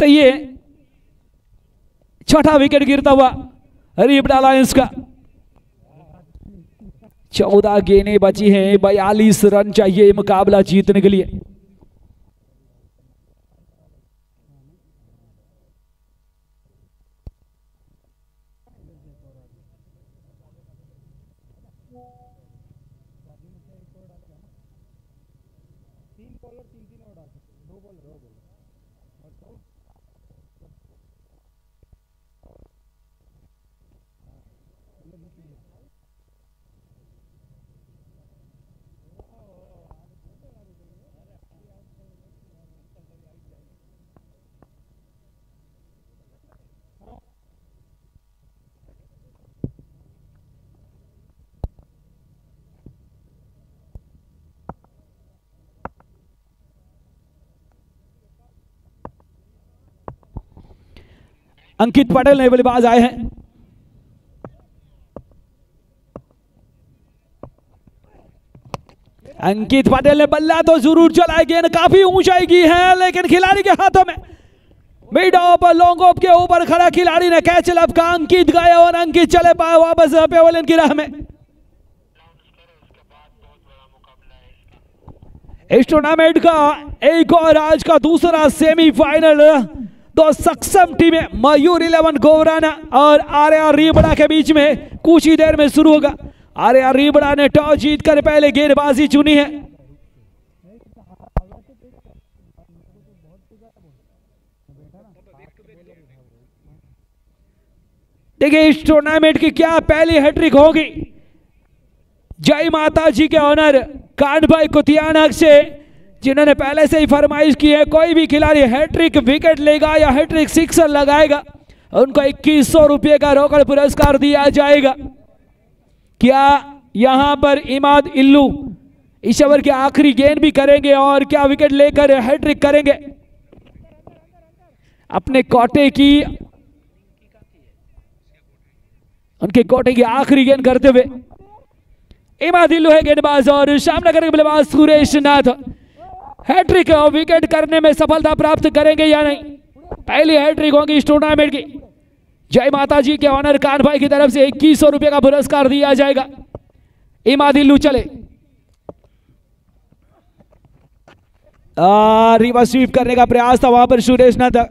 तो ये छठा विकेट गिरता हुआ रिबड़ा लायंस का। 14 गेंदें बची हैं, 42 रन चाहिए मुकाबला जीतने के लिए। अंकित पटेल नए बल्लेबाज आए हैं। अंकित पटेल ने बल्ला तो जरूर चलाई, गेंद काफी ऊंचाई की है लेकिन खिलाड़ी के हाथों में। मिड ऑफ लॉन्ग ऑफ के ऊपर खड़ा खिलाड़ी ने कैच लपका, अंकित गए और अंकित चले पाए वापस पेवलियन की राह में। इस टूर्नामेंट का एक और आज का दूसरा सेमीफाइनल तो सक्षम टीमें मयूर 11 गोवराना और आर्या रीबड़ा के बीच में कुछ ही देर में शुरू होगा। आर्या रीबड़ा ने टॉस जीतकर पहले गेंदबाजी चुनी है। देखिए इस टूर्नामेंट की क्या पहली हैट्रिक होगी। जय माता जी के ऑनर कांडभाई कुतियानक से, जिन्होंने पहले से ही फरमाइश की है कोई भी खिलाड़ी हैट्रिक विकेट लेगा या हैट्रिक सिक्सर लगाएगा उनको 2100 रुपये का रोकड़ पुरस्कार दिया जाएगा। क्या यहां पर इमाद इल्लू इस ओवर की आखिरी गेंद भी करेंगे और क्या विकेट लेकर हैट्रिक करेंगे? अपने कोटे की, उनके कोटे की आखिरी गेंद करते हुए इमाद इल्लू है गेंदबाज और सामने करेंगे बल्लेबाज सुरेश नाथ। हैट्रिक विकेट करने में सफलता प्राप्त करेंगे या नहीं? पहली हैट्रिक होगी इस टूर्नामेंट की। जय माता जी के ऑनर कान भाई की तरफ से 2100 रुपये का पुरस्कार दिया जाएगा। इमाद इल्लू चले, रिवर्स स्वीप करने का प्रयास था, वहां पर सुरेश नाथ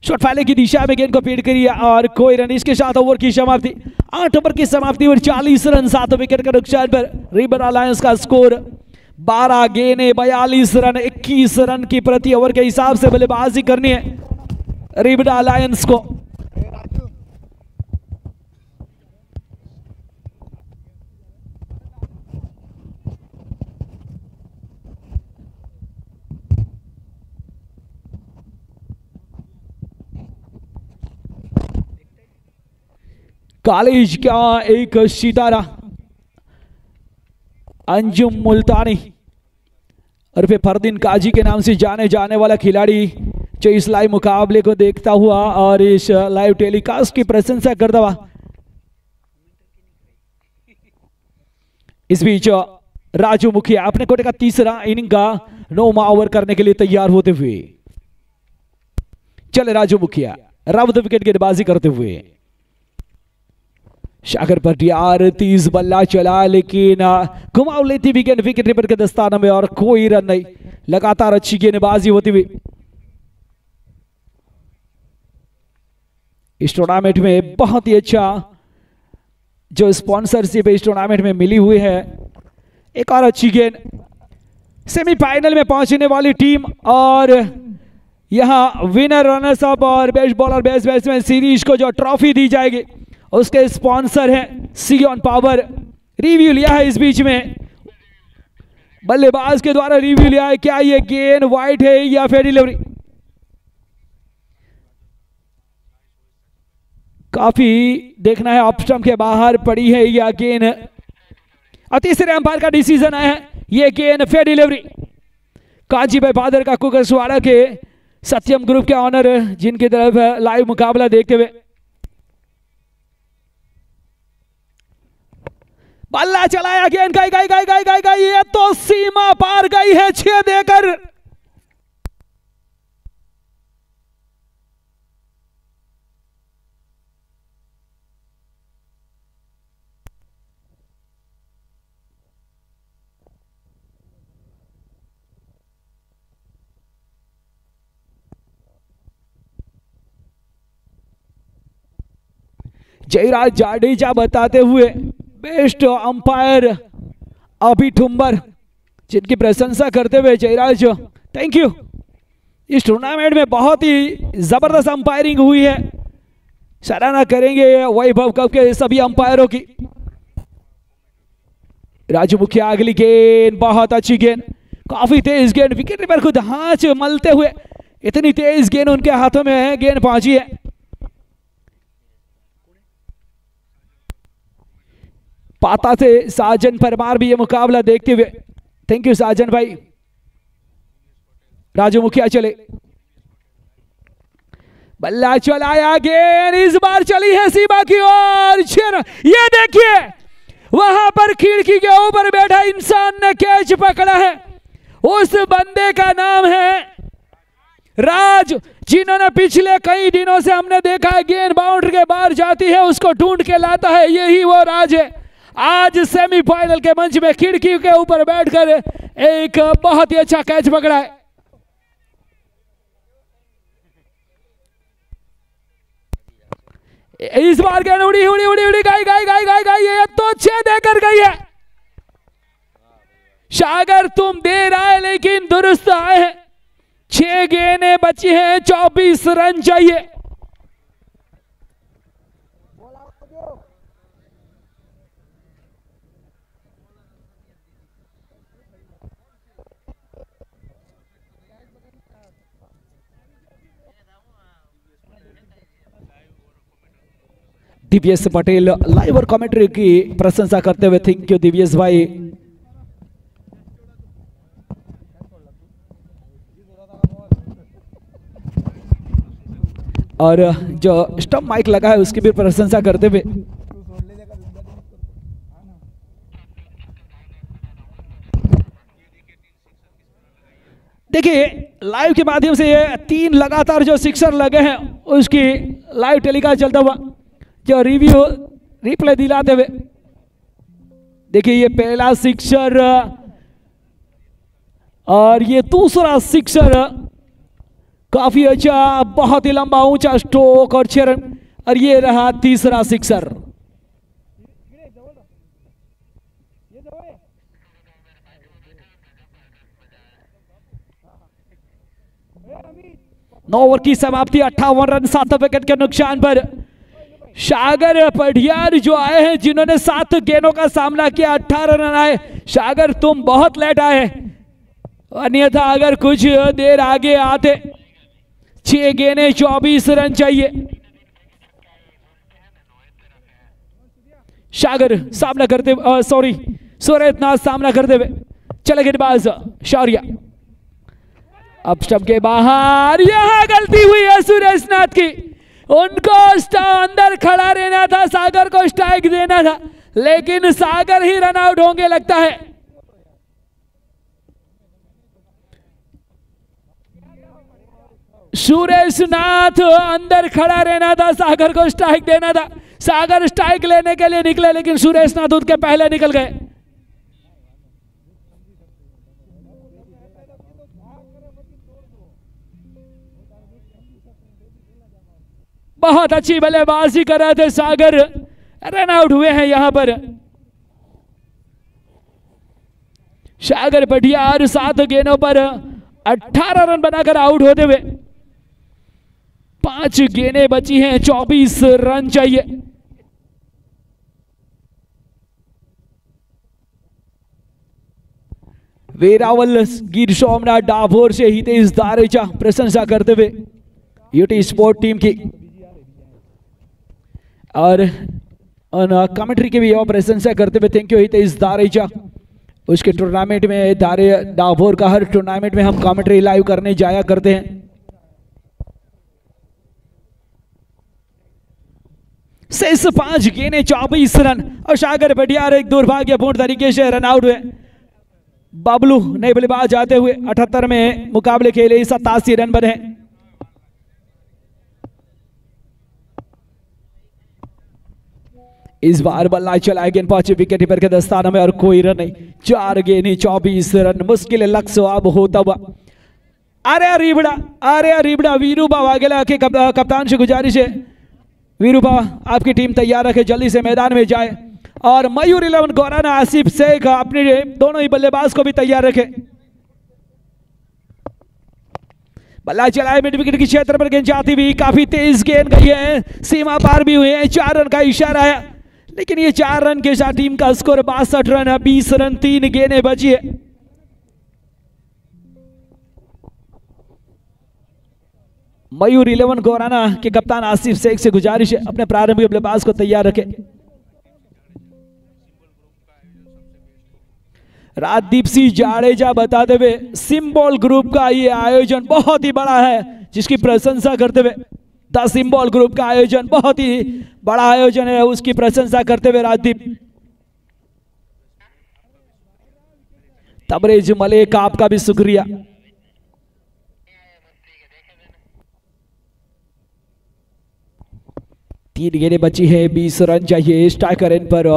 शॉट फाइले की दिशा में गेंद को फीड करिए और कोई रन। इसके साथ ओवर की समाप्ति, 8 ओवर की समाप्ति और 40 रन 7 विकेट के नुकसान पर रिबन अलायंस का स्कोर 12 गेंदें 42 रन 21 रन की प्रति ओवर के हिसाब से बल्लेबाजी करनी है रिबन अलायंस को। कॉलेज का एक सितारा अंजुम मुल्तानी और फरदीन काजी के नाम से जाने जाने वाला खिलाड़ी जो इस लाइव मुकाबले को देखता हुआ और इस लाइव टेलीकास्ट की प्रशंसा करता हुआ, इस बीच राजू मुखिया अपने कोटे का तीसरा इनिंग का 9वां ओवर करने के लिए तैयार होते हुए चले। राजू मुखिया राउंड विकेट गेंदबाजी करते हुए शागर पटियार 30 बल्ला चला लेकिन घुमाव लेती विकेट कीपर के दस्ताने में और कोई रन नहीं। लगातार अच्छी गेंदबाजी होती हुई इस टूर्नामेंट में बहुत ही अच्छा जो स्पॉन्सरशिप इस टूर्नामेंट में मिली हुई है। एक और अच्छी गेंद, सेमीफाइनल में पहुंचने वाली टीम और यहां विनर रनर्स अप और best bowler best batsman series को जो ट्रॉफी दी जाएगी उसके स्पॉन्सर है सियोन पावर। रिव्यू लिया है इस बीच में, बल्लेबाज के द्वारा रिव्यू लिया है, क्या ये गेंद वाइड है या फेयर डिलीवरी? काफी देखना है, ऑफ स्टंप के बाहर पड़ी है यह गेंद। और तीसरे अंपायर का डिसीजन आया है, यह गेंद फेयर डिलीवरी। काजी भाई बहादुर का कुकसवाड़ा के सत्यम ग्रुप के ऑनर जिनकी तरफ लाइव मुकाबला देखते हुए बल्ला चलाया, गेंद गई गई गई गई गई गई, ये तो सीमा पार गई है 6 देकर। जयराज जाडेजा बताते हुए बेस्ट अंपायर अभी ठुम्बर, जिनकी प्रशंसा करते हुए जयराज थैंक यू। इस टूर्नामेंट में बहुत ही जबरदस्त अंपायरिंग हुई है, सराहना करेंगे वैभव कप के सभी अंपायरों की। राजू मुखिया अगली गेंद, बहुत अच्छी गेंद, काफी तेज गेंद, विकेट पर खुद हाथ मलते हुए इतनी तेज गेंद उनके हाथों में है, गेंद पहुंची है। पाता से साजन परमार भी ये मुकाबला देखते हुए, थैंक यू साजन भाई। राजू मुखिया चले, बल्ला चलाया, गेंद इस बार चली है सीमा की ओर। ये देखिए वहां पर खिड़की के ऊपर बैठा इंसान ने कैच पकड़ा है, उस बंदे का नाम है राज, जिन्होंने पिछले कई दिनों से हमने देखा है गेंद बाउंड्री के बाहर जाती है उसको ढूंढ के लाता है, यही वो राज है। आज सेमीफाइनल के मंच में खिड़की के ऊपर बैठकर एक बहुत ही अच्छा कैच पकड़ा है। इस बार गेंद उड़ी उड़ी उड़ी उड़ी गई गई गई गई गई, ये तो 6 देकर गई है। सागर तुम देर आए लेकिन दुरुस्त आए हैं, 6 गेंदें बची हैं, 24 रन चाहिए। दिव्येश पटेल लाइव और कमेंट्री की प्रशंसा करते हुए थैंक यू दिव्येश भाई। और जो स्टंप माइक लगा है उसकी भी प्रशंसा करते हुए देखिए लाइव के माध्यम से ये 3 लगातार जो सिक्सर लगे हैं उसकी लाइव टेलीकास्ट चलता हुआ जो रिव्यू रिप्ले दिलाते हुए देखिए ये पहला सिक्सर और ये दूसरा सिक्सर, काफी अच्छा, बहुत ही लंबा ऊंचा स्ट्रोक और 6 रन, और ये रहा तीसरा सिक्सर। नौ ओवर की समाप्ति, 58 रन 7 विकेट के नुकसान पर सागर पढ़ियार जो आए हैं जिन्होंने 7 गेंदों का सामना किया, 18 रन आए। सागर तुम बहुत लेट आए, अन्यथा अगर कुछ देर आगे आते 6 गेंदें 24 रन चाहिए। सागर सामना करते सॉरी सूर्यनाथ सामना करते हुए चले गेंदबाज शौर्या, अब स्टंप के बाहर, यहां गलती हुई है सुरेशनाथ की, उनको अंदर खड़ा रहना था, सागर को स्ट्राइक देना था, लेकिन सागर ही रन आउट होंगे लगता है। सुरेशनाथ अंदर खड़ा रहना था, सागर को स्ट्राइक देना था, सागर स्ट्राइक लेने के लिए निकले लेकिन सुरेशनाथ उनके पहले निकल गए। बहुत अच्छी बल्लेबाजी कर रहे थे सागर, रन आउट हुए हैं यहां पर। सागर पटियार 7 गेंदों पर 18 रन बनाकर आउट होते हुए 5 गेंदें बची हैं, 24 रन चाहिए। वेरावल गिर सोमनाथ डाभोर से हितेश दारेचा प्रशंसा करते हुए यूटी स्पोर्ट टीम की। और कमेंट्री के भी और प्रशंसा करते हुए थैंक यू हितेश दारेजा। उसके टूर्नामेंट में डाभोर का हर टूर्नामेंट में हम कमेंट्री लाइव करने जाया करते हैं। शेष 5 गेंदें 24 रन और सागर पटियार एक दुर्भाग्यपूर्ण तरीके से रन आउट हुए। बबलू नए बल्लेबाज आते हुए 78 में मुकाबले खेले 87 रन बने। इस बार बल्ला चलाए गेंद पहुंचे विकेट कीपर के दस्ताने में और कोई रन नहीं। 4 गेंदें 24 रन मुश्किल लक्ष्य अब होता हुआ। अरे रिबड़ा वीरूबा वाघेला के कप्तान से गुजारिश है, वीरूबा आपकी टीम तैयार रखे, जल्दी से मैदान में जाए। और मयूर 11 गौराना आसिफ शेख अपने दोनों ही बल्लेबाज को भी तैयार रखे। बल्ला चलाए मिड विकेट के क्षेत्र पर गेंद जाती हुई काफी तेज गेंद गई है, सीमा पार भी हुए हैं। 4 रन का इशारा है, लेकिन ये 4 रन के साथ टीम का स्कोर 62 रन है। 20 रन 3 गेंदें बची है। मयूर 11 गौराना के कप्तान आसिफ शेख से गुजारिश है अपने प्रारंभिक बल्लेबाज को तैयार रखे। राजदीप सिंह जाडेजा बताते हुए सिंबल ग्रुप का ये आयोजन बहुत ही बड़ा है, जिसकी प्रशंसा करते हुए द सिंबल ग्रुप का आयोजन बहुत ही बड़ा आयोजन है, उसकी प्रशंसा करते हुए राजदीप। तबरेज मलिक आपका भी शुक्रिया। तीन गेंदें बची है, 20 रन चाहिए स्ट्राइकर एंड पर।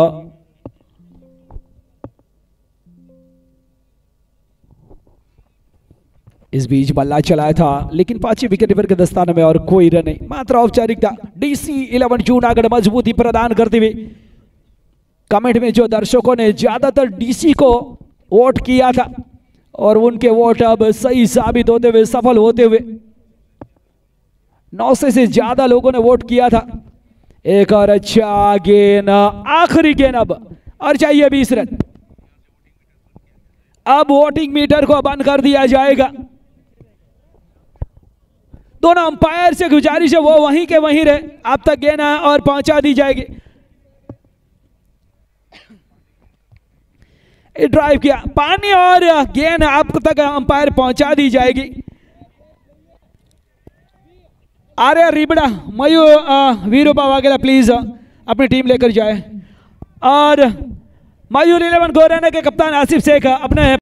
इस बीच बल्ला चलाया था, लेकिन 5 विकेट के दस्ताने में और कोई रन नहीं। मात्र औपचारिकता DC 11 जूनागढ़ मजबूती प्रदान करते हुए। कमेंट में जो दर्शकों ने ज्यादातर DC को वोट किया था और उनके वोट अब सही साबित होते हुए सफल होते हुए 900 से ज्यादा लोगों ने वोट किया था। एक और अच्छा गेंद, आखिरी गेंद अब और चाहिए 20 रन। अब वोटिंग मीटर को बंद कर दिया जाएगा। दोनों अंपायर से गुजारिश है वो वहीं के वहीं रहे, अब तक गेंद और पहुंचा दी जाएगी। ड्राइव किया पानी और गेंद आप तक अंपायर पहुंचा दी जाएगी। आर्य रिबड़ा मयूर वीरूबा वाघेला प्लीज अपनी टीम लेकर जाए। और मयूर 11 गौराना के कप्तान आसिफ शेख अपने